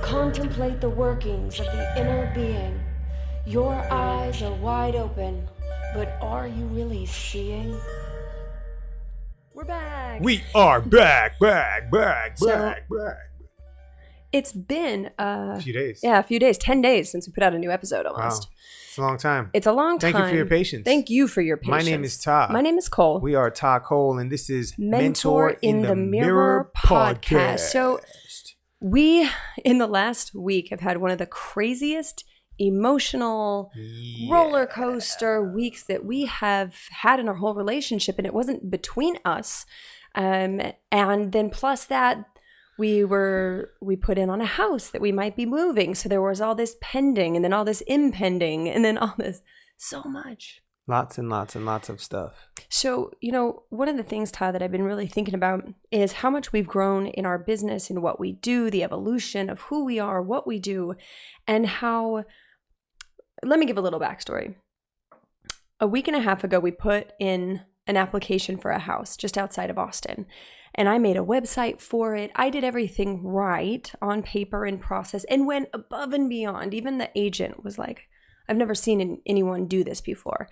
Contemplate the workings of the inner being. Your eyes are wide open, but are you really seeing? We're back. We are back. So- It's been A few days. Yeah, a few days, 10 days since we put out a new episode almost. Wow. It's a long time. It's a long time. Thank you for your patience. Thank you for your patience. My name is Todd. My name is Cole. We are Todd Cole, and this is Mentor in the Mirror podcast. So we, in the last week, have had one of the craziest emotional roller coaster weeks that we have had in our whole relationship, and it wasn't between us. And then plus that, we put in on a house that we might be moving. So there was all this pending, and then all this impending, and then all this, so much. Lots and lots and lots of stuff. So, one of the things, Todd, that I've been really thinking about is how much we've grown in our business and what we do, the evolution of who we are, what we do, and how, let me give a little backstory. A week and a half ago, we put in an application for a house just outside of Austin. And I made a website for it. I did everything right on paper and process and went above and beyond. Even the agent was like, I've never seen anyone do this before.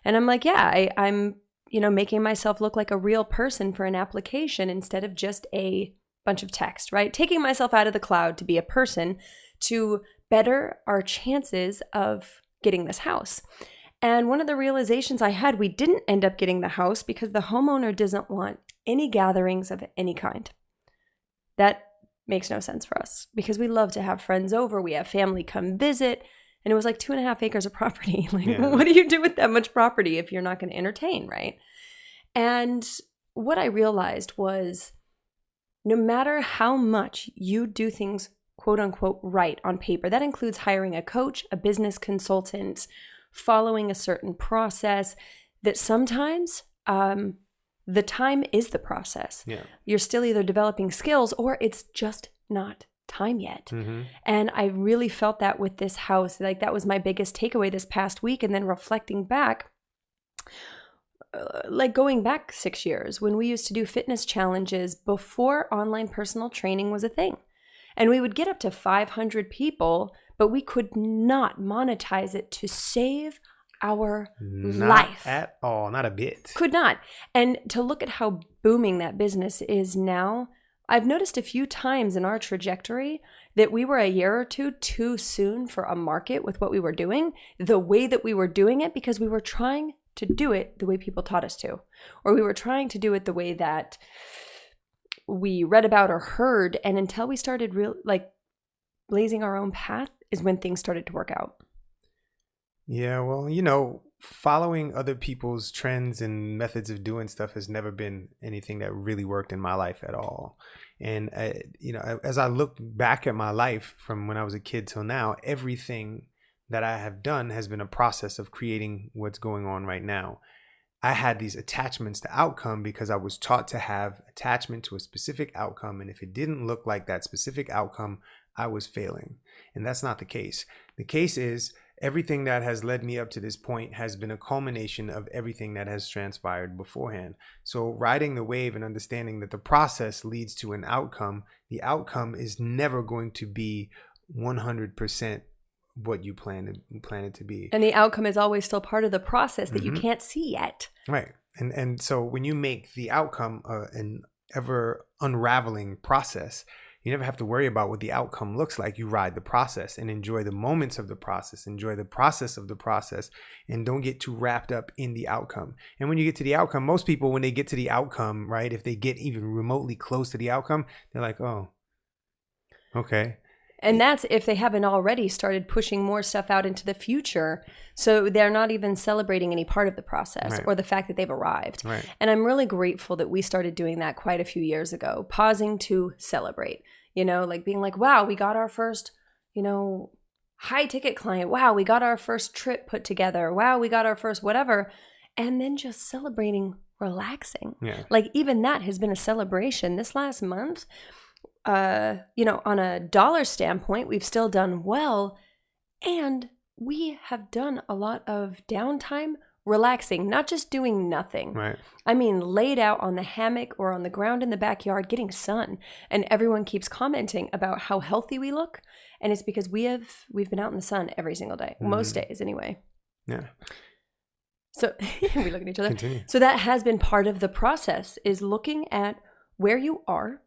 And I'm like, yeah, I'm making myself look like a real person for an application instead of just a bunch of text, right? Taking myself out of the cloud to be a person to better our chances of getting this house. And one of the realizations I had, we didn't end up getting the house because the homeowner doesn't want any gatherings of any kind. That makes no sense for us because we love to have friends over. We have family come visit. And it was like 2.5 acres of property. What do you do with that much property if you're not going to entertain, right? And what I realized was no matter how much you do things, quote unquote, right on paper, that includes hiring a coach, a business consultant, following a certain process, that sometimes the time is the process. Yeah. You're still either developing skills or it's just not time yet. Mm-hmm. And I really felt that with this house. Like that was my biggest takeaway this past week. And then reflecting back, like going back 6 years when we used to do fitness challenges before online personal training was a thing. And we would get up to 500 people, but we could not monetize it to save our life. Not at all. Not a bit. Could not. And to look at how booming that business is now, I've noticed a few times in our trajectory that we were a year or two too soon for a market with what we were doing, the way that we were doing it, because we were trying to do it the way people taught us to, or we were trying to do it the way that we read about or heard. And until we started blazing our own path is when things started to work out. Yeah, well, following other people's trends and methods of doing stuff has never been anything that really worked in my life at all. And, as I look back at my life from when I was a kid till now, everything that I have done has been a process of creating what's going on right now. I had these attachments to outcome because I was taught to have attachment to a specific outcome. And if it didn't look like that specific outcome, I was failing. And that's not the case. The case is everything that has led me up to this point has been a culmination of everything that has transpired beforehand. So riding the wave and understanding that the process leads to an outcome, the outcome is never going to be 100% what you plan it to be. And the outcome is always still part of the process that you can't see yet. Right. And so when you make the outcome an ever unraveling process, you never have to worry about what the outcome looks like. You ride the process and enjoy the moments of the process, enjoy the process of the process, and don't get too wrapped up in the outcome. And when you get to the outcome, most people, when they get to the outcome, right, if they get even remotely close to the outcome, they're like, oh, okay. And that's if they haven't already started pushing more stuff out into the future. So they're not even celebrating any part of the process or the fact that they've arrived. Right. And I'm really grateful that we started doing that quite a few years ago, pausing to celebrate, being like, wow, we got our first, high ticket client. Wow, we got our first trip put together. Wow, we got our first whatever. And then just celebrating, relaxing. Yeah. Like even that has been a celebration this last month. On a dollar standpoint, we've still done well, and we have done a lot of downtime relaxing, not just doing nothing. Right. I mean, laid out on the hammock or on the ground in the backyard getting sun. And everyone keeps commenting about how healthy we look. And it's because we've been out in the sun every single day, most days anyway. Yeah. So we look at each other. Continue. So that has been part of the process, is looking at where you are.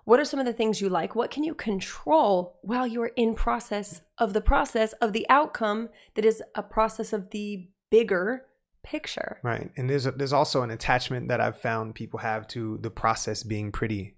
What are some of the things you like? What can you control while you're in process of the outcome that is a process of the bigger picture? Right. And there's also an attachment that I've found people have to the process being pretty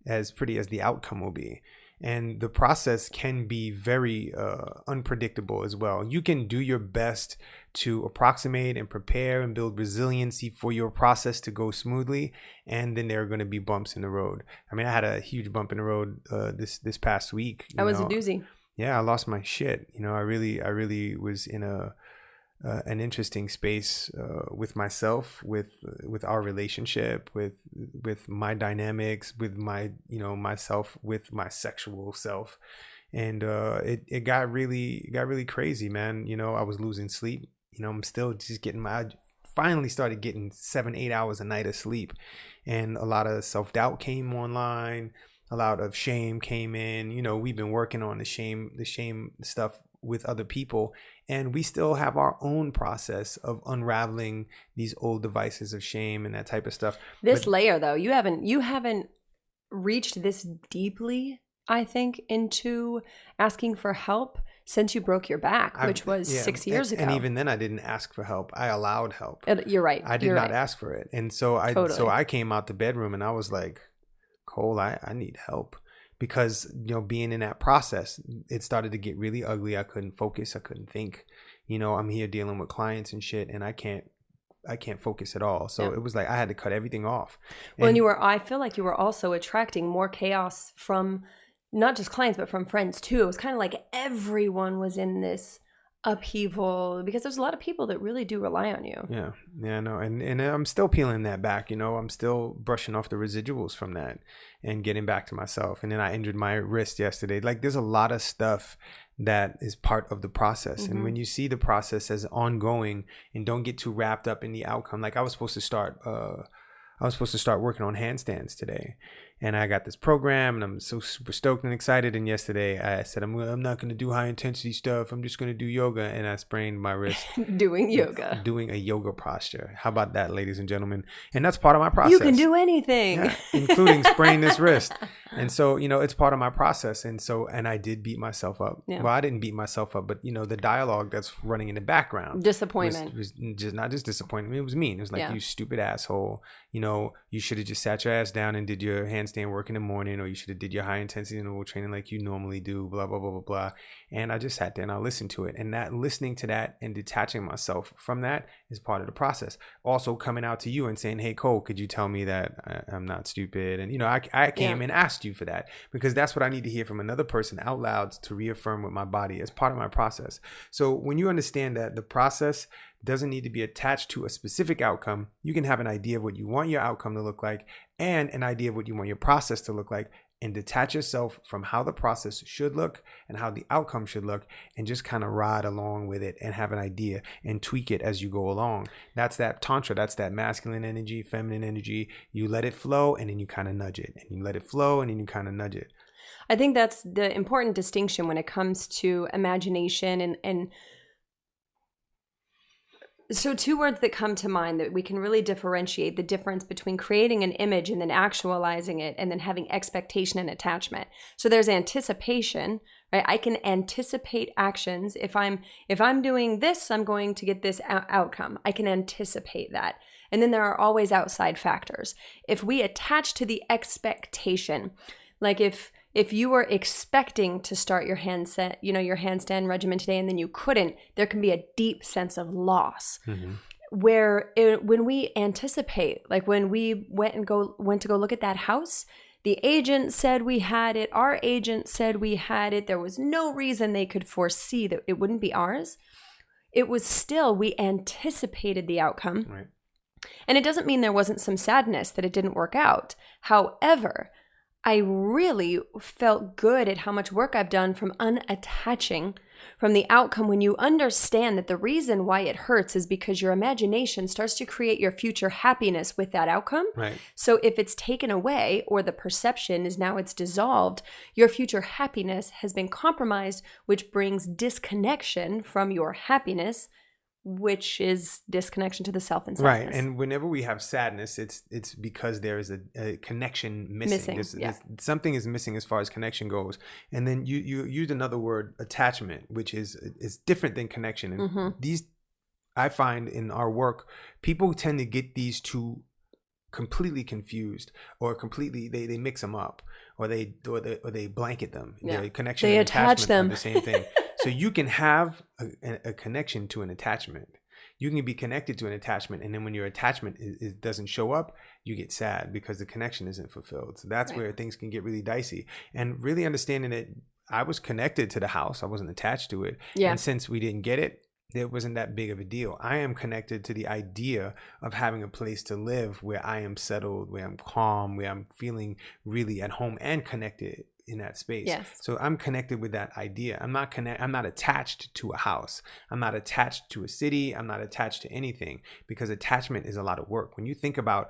as the outcome will be. And the process can be very unpredictable as well. You can do your best to approximate and prepare and build resiliency for your process to go smoothly. And then there are going to be bumps in the road. I mean, I had a huge bump in the road this past week. That was a doozy. Yeah, I lost my shit. I really was in an interesting space with myself, with our relationship, with my dynamics, with my myself, with my sexual self, and it got really crazy, man. I was losing sleep. I'm still just I finally started getting 7-8 hours a night of sleep, and a lot of self-doubt came online. A lot of shame came in. We've been working on the shame stuff with other people, and we still have our own process of unraveling these old devices of shame and that type of stuff. This layer, though, you haven't reached this deeply, I think, into asking for help since you broke your back, which was 6 years ago. And even then, I didn't ask for help. I allowed help. You're right. I did not ask for it, and so I came out the bedroom and I was like, Cole, I need help. Because, being in that process, it started to get really ugly. I couldn't focus. I couldn't think. I'm here dealing with clients and shit, and I can't focus at all. So It was like I had to cut everything off. Well, and I feel like you were also attracting more chaos from not just clients, but from friends too. It was kind of like everyone was in this upheaval because there's a lot of people that really do rely on you. Yeah, no, and I'm still peeling that back. I'm still brushing off the residuals from that and getting back to myself. And then I injured my wrist yesterday. Like, there's a lot of stuff that is part of the process. And when you see the process as ongoing and don't get too wrapped up in the outcome, like I was supposed to start working on handstands today. And I got this program and I'm so super stoked and excited. And yesterday I said, I'm not going to do high intensity stuff. I'm just going to do yoga. And I sprained my wrist. Doing yoga. Doing a yoga posture. How about that, ladies and gentlemen? And that's part of my process. You can do anything. Yeah, including sprain this wrist. And so, it's part of my process. And I did beat myself up. Yeah. Well, I didn't beat myself up, but the dialogue that's running in the background. Disappointment. Was just not just disappointment. It was mean. It was like, you stupid asshole. You should have just sat your ass down and did your handstand work in the morning, or you should have did your high intensity interval training like you normally do, blah, blah, blah, blah, blah. And I just sat there and I listened to it. And that listening to that and detaching myself from that is part of the process. Also coming out to you and saying, hey, Cole, could you tell me that I'm not stupid? And, I came and asked you for that because that's what I need to hear from another person out loud to reaffirm with my body as part of my process. So when you understand that the process doesn't need to be attached to a specific outcome, you can have an idea of what you want your outcome to look like and an idea of what you want your process to look like, and detach yourself from how the process should look and how the outcome should look, and just kind of ride along with it and have an idea and tweak it as you go along. That's that tantra. That's that masculine energy, feminine energy. You let it flow and then you kind of nudge it, and you let it flow and then you kind of nudge it. I think that's the important distinction when it comes to imagination and so two words that come to mind that we can really differentiate the difference between creating an image and then actualizing it and then having expectation and attachment. So there's anticipation, right? I can anticipate actions. If I'm doing this, I'm going to get this outcome. I can anticipate that. And then there are always outside factors. If we attach to the expectation, like if you were expecting to start your handstand regimen today and then you couldn't, there can be a deep sense of loss. Mm-hmm. When we anticipate, like when we went to go look at that house, the agent said we had it, our agent said we had it. There was no reason they could foresee that it wouldn't be ours. It was still, we anticipated the outcome. Right. And it doesn't mean there wasn't some sadness that it didn't work out. However, I really felt good at how much work I've done from unattaching from the outcome when you understand that the reason why it hurts is because your imagination starts to create your future happiness with that outcome. Right. So if it's taken away or the perception is now it's dissolved, your future happiness has been compromised, which brings disconnection from your happiness, which is disconnection to the self and sadness. Right. And whenever we have sadness, it's because there is a connection missing. Something is missing as far as connection goes. And then you used another word, attachment, which is different than connection. And these, I find in our work, people tend to get these two completely confused, or completely they mix them up, or they blanket them. Yeah. Connection they and attach them. are the same thing. So you can have a connection to an attachment. You can be connected to an attachment, and then when your attachment doesn't show up, you get sad because the connection isn't fulfilled. So that's where things can get really dicey. And really understanding that I was connected to the house, I wasn't attached to it. Yeah. And since we didn't get it, it wasn't that big of a deal. I am connected to the idea of having a place to live where I am settled, where I'm calm, where I'm feeling really at home and connected in that space. Yes. So I'm connected with that idea. I'm not attached to a house. I'm not attached to a city. I'm not attached to anything, because attachment is a lot of work. When you think about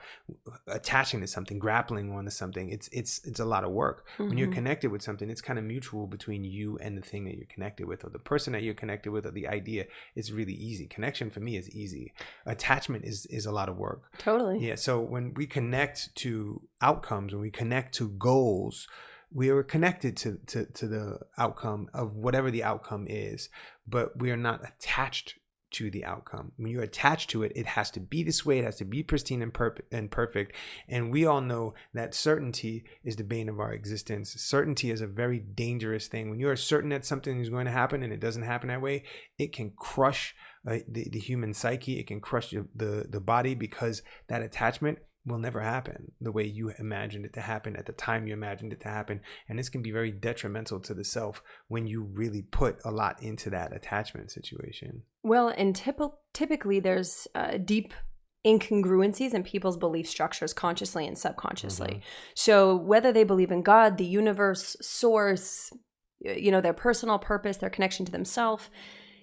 attaching to something, grappling onto something, it's a lot of work. When you're connected with something, it's kind of mutual between you and the thing that you're connected with, or the person that you're connected with, or the idea. It's really easy. Connection for me is easy. Attachment is a lot of work. Totally. Yeah. So when we connect to outcomes, when we connect to goals, we are connected to the outcome of whatever the outcome is, but we are not attached to the outcome. When you're attached to it, it has to be this way. It has to be pristine and perfect. And we all know that certainty is the bane of our existence. Certainty is a very dangerous thing. When you're certain that something is going to happen and it doesn't happen that way, it can crush the human psyche. It can crush the body, because that attachment will never happen the way you imagined it to happen at the time you imagined it to happen. And this can be very detrimental to the self when you really put a lot into that attachment situation. Well, and typically there's deep incongruencies in people's belief structures, consciously and subconsciously. So whether they believe in God, the universe, source, their personal purpose, their connection to themselves,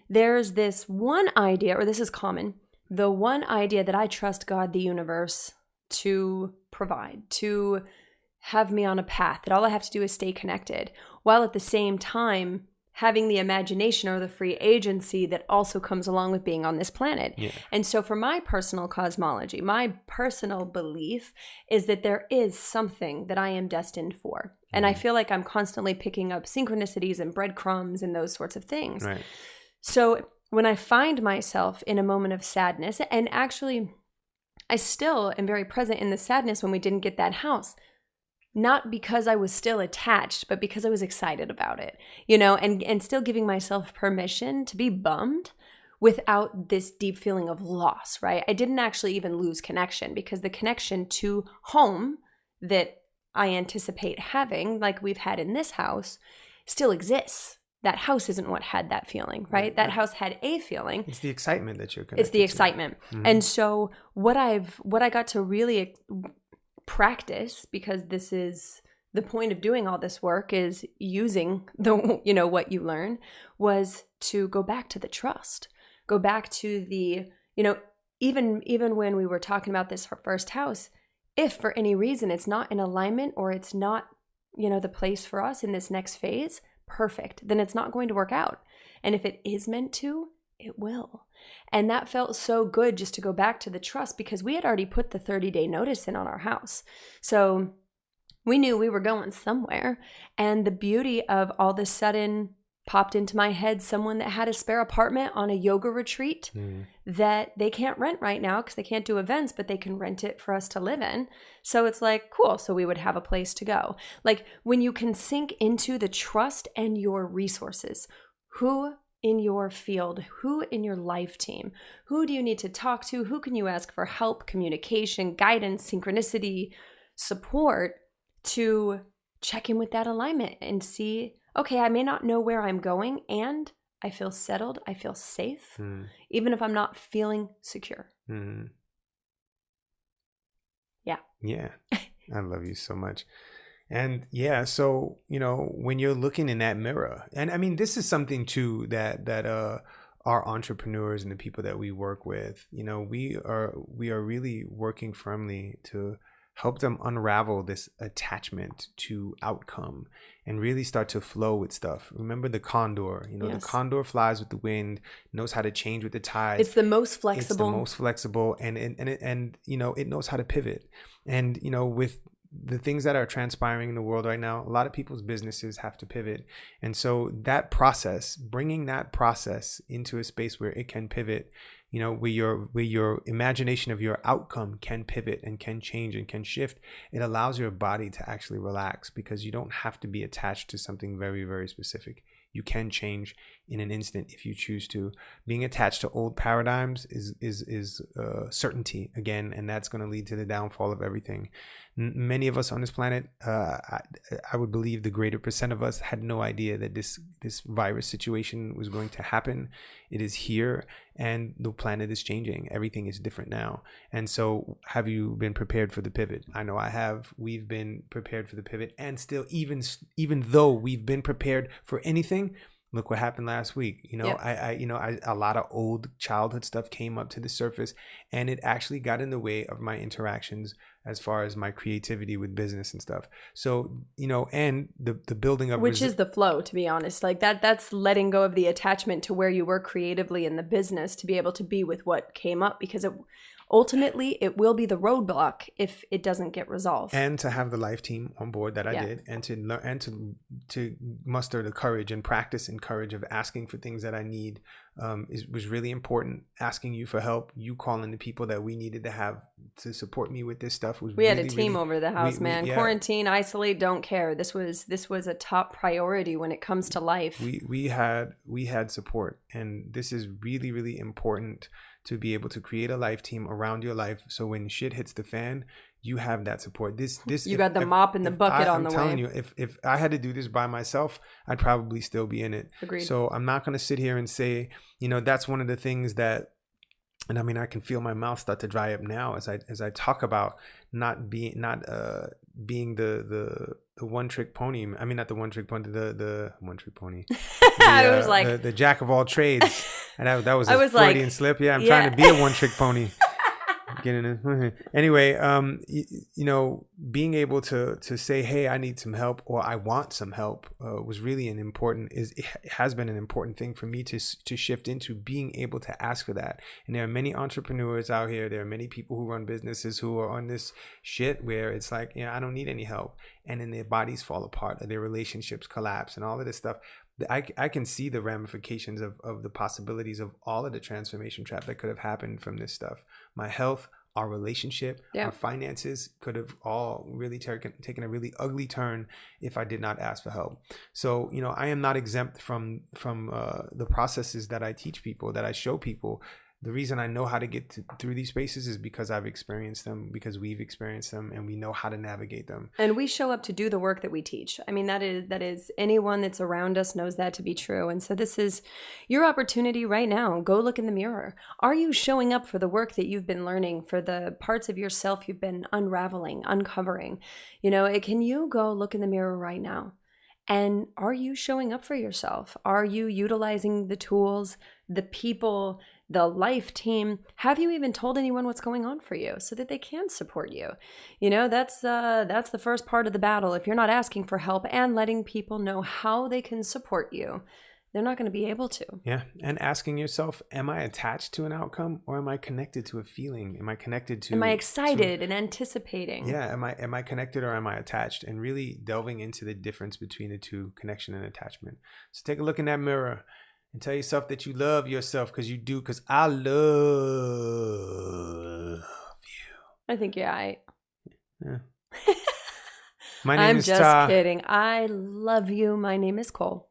there's this one idea, or this is common, the one idea that I trust God, the universe, to provide, to have me on a path, that all I have to do is stay connected, while at the same time having the imagination or the free agency that also comes along with being on this planet. Yeah. And so for my personal cosmology, my personal belief is that there is something that I am destined for. And I feel like I'm constantly picking up synchronicities and breadcrumbs and those sorts of things. Right. So when I find myself in a moment of sadness, and actually I still am very present in the sadness when we didn't get that house, not because I was still attached, but because I was excited about it, and still giving myself permission to be bummed without this deep feeling of loss, right? I didn't actually even lose connection, because the connection to home that I anticipate having, like we've had in this house, still exists. That house isn't what had that feeling, right? That house had a feeling. It's the excitement that you're connected to. It's the excitement. And so what I got to really practice, because this is the point of doing all this work, is using what you learn, was to go back to the trust, go back to the, even when we were talking about this first house, if for any reason it's not in alignment, or it's not, the place for us in this next phase, perfect, then it's not going to work out. And if it is meant to, it will. And that felt so good, just to go back to the trust, because we had already put the 30-day notice in on our house. So we knew we were going somewhere. And the beauty of all of a sudden popped into my head someone that had a spare apartment on a yoga retreat that they can't rent right now because they can't do events, but they can rent it for us to live in. So it's like, cool. So we would have a place to go. Like when you can sink into the trust and your resources, who in your field, who in your life team, who do you need to talk to? Who can you ask for help, communication, guidance, synchronicity, support, to check in with that alignment and see, okay, I may not know where I'm going, and I feel settled, I feel safe, even if I'm not feeling secure. Yeah. Yeah. I love you so much. And yeah, so, when you're looking in that mirror, and I mean, this is something too that our entrepreneurs and the people that we work with, we are really working firmly to help them unravel this attachment to outcome and really start to flow with stuff. Remember the condor, the Yes. condor flies with the wind, knows how to change with the tides. It's the most flexible. It's the most flexible, and it knows how to pivot. And with the things that are transpiring in the world right now, a lot of people's businesses have to pivot. And so that process, bringing that process into a space where it can pivot, where your imagination of your outcome can pivot and can change and can shift, it allows your body to actually relax, because you don't have to be attached to something very, very specific. You can change in an instant if you choose to. Being attached to old paradigms is certainty again, and that's going to lead to the downfall of everything. Many of us on this planet, I would believe the greater percent of us had no idea that this virus situation was going to happen. It is here, and the planet is changing. Everything is different now. And so, have you been prepared for the pivot? I know I have. We've been prepared for the pivot, and still, even though we've been prepared for anything, look what happened last week. Yep. A lot of old childhood stuff came up to the surface, and it actually got in the way of my interactions as far as my creativity with business and stuff. So, and the building of which is the flow, to be honest. Like that's letting go of the attachment to where you were creatively in the business to be able to be with what came up, because ultimately it will be the roadblock if it doesn't get resolved. And to have the life team on board that I Yeah. did, and to learn, and to muster the courage and practice and courage of asking for things that I need, was really important. Asking you for help, you calling the people that we needed to have to support me with this stuff was. We really, had a team really, over the house, man. yeah. Quarantine, isolate, don't care. This was a top priority when it comes to life. We had support, and this is really, really important, to be able to create a life team around your life, so when shit hits the fan, you have that support. You got the mop and the bucket on the way. I'm telling you, if I had to do this by myself, I'd probably still be in it. Agreed. So I'm not going to sit here and say, that's one of the things that, and I mean, I can feel my mouth start to dry up now as I talk about not being the one trick pony. I mean, not the one trick pony, the one trick pony. I was like the jack of all trades, and that was a was Freudian like, slip. Yeah, I'm yeah. trying to be a one trick pony. Getting it. Anyway, being able to say, hey, I need some help, or I want some help, was really it has been an important thing for me to shift into, being able to ask for that. And there are many entrepreneurs out here. There are many people who run businesses who are on this shit where it's like, I don't need any help, and then their bodies fall apart, or their relationships collapse, and all of this stuff. I can see the ramifications of the possibilities of all of the transformation trap that could have happened from this stuff. My health, our relationship, our finances could have all really taken a really ugly turn if I did not ask for help. So, I am not exempt from the processes that I teach people, that I show people. The reason I know how to get through these spaces is because I've experienced them, because we've experienced them, and we know how to navigate them. And we show up to do the work that we teach. I mean, that is anyone that's around us knows that to be true. And so this is your opportunity right now. Go look in the mirror. Are you showing up for the work that you've been learning, for the parts of yourself you've been unraveling, uncovering? Can you go look in the mirror right now? And are you showing up for yourself? Are you utilizing the tools, the people, the life team? Have you even told anyone what's going on for you so that they can support you? That's the first part of the battle. If you're not asking for help and letting people know how they can support you, they're not going to be able to. Yeah. And asking yourself, am I attached to an outcome, or am I connected to a feeling? Am I connected to... Am I excited and anticipating? Yeah. Am I connected, or am I attached? And really delving into the difference between the two, connection and attachment. So take a look in that mirror and tell yourself that you love yourself, because you do, because I love you. I think you're right. Yeah. My name is Ta. I'm just kidding. I love you. My name is Cole.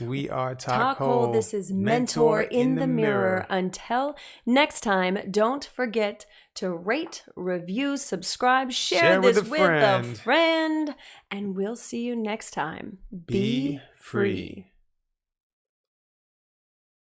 We are Ta Cole. This is Mentor in the Mirror. Until next time, don't forget to rate, review, subscribe, share this with a friend. And we'll see you next time. Be free.